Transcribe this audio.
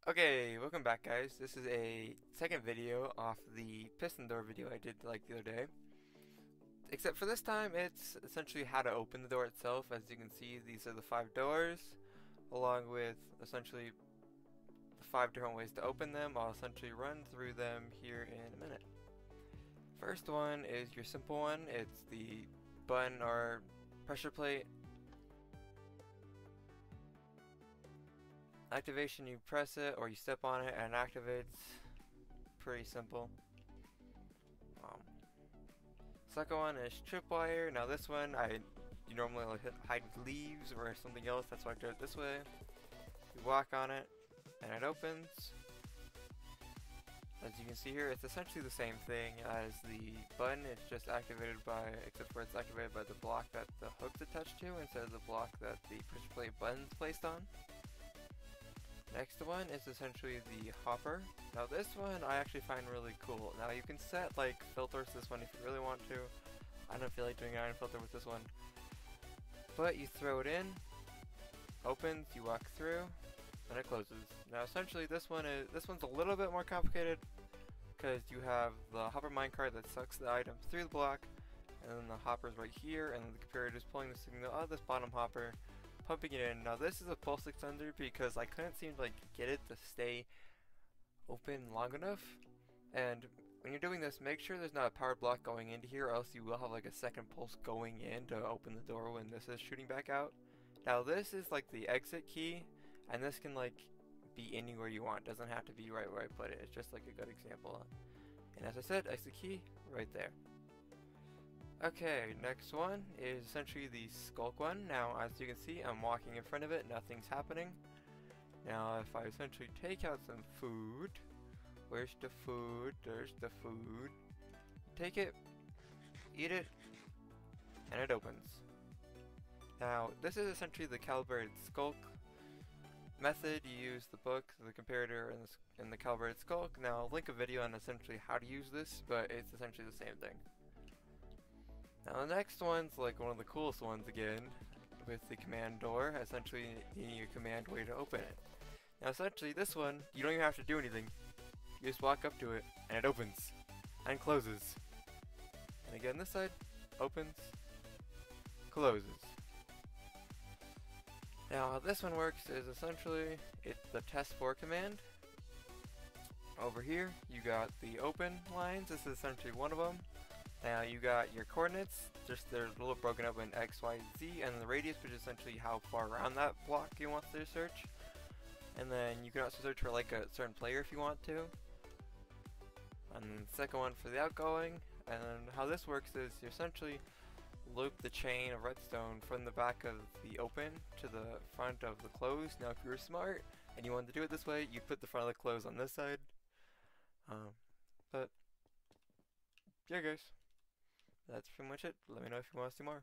Okay, welcome back guys. This is a second video off the piston door video I did like the other day. Except for this time it's essentially how to open the door itself. As you can see, these are the 5 doors along with essentially the 5 different ways to open them. I'll essentially run through them here in a minute. First one is your simple one. It's the button or pressure plate activation. You press it or you step on it and it activates. Pretty simple. Second one is tripwire. Now this one, you normally like hide leaves or something else. That's why I do it this way. You walk on it and it opens. As you can see here, it's essentially the same thing as the button. It's just activated by, except for it's activated by the block that the hook's attached to instead of the block that the pressure plate button's placed on. Next one is essentially the hopper. Now this one I actually find really cool. Now you can set like filters to this one if you really want to. I don't feel like doing an iron filter with this one. But you throw it in, opens, you walk through, and it closes. Now essentially this one's a little bit more complicated because you have the hopper minecart that sucks the item through the block, and then the hopper's right here, and then the computer is pulling the signal out of this bottom hopper, pumping it in. Now this is a pulse extender because I couldn't seem to like get it to stay open long enough, and when you're doing this, make sure there's not a power block going into here, or else you will have like a second pulse going in to open the door when this is shooting back out. Now this is like the exit key, and this can like be anywhere you want. It doesn't have to be right where I put it. It's just like a good example. And as I said, exit key right there. Okay, next one is essentially the skulk one. Now as you can see, I'm walking in front of it, nothing's happening. Now if I essentially take out some food, where's the food? There's the food. Take it, eat it, and it opens. Now this is essentially the calibrated skulk method. You use the book, the comparator, and the calibrated skulk. Now I'll link a video on essentially how to use this, but it's essentially the same thing. Now the next one's like one of the coolest ones again, with the command door, essentially needing a command way to open it. Now essentially this one, you don't even have to do anything. You just walk up to it, and it opens, and closes. And again this side, opens, closes. Now how this one works is essentially, it's the test for command. Over here, you got the open lines, this is essentially one of them. Now you got your coordinates, just they're a little broken up in X, Y, Z, and the radius, which is essentially how far around that block you want to search. And then you can also search for like a certain player if you want to. And then the second one for the outgoing. And then how this works is you essentially loop the chain of redstone from the back of the open to the front of the close. Now if you were smart and you wanted to do it this way, you put the front of the close on this side. But yeah guys, that's pretty much it. Let me know if you want to see more.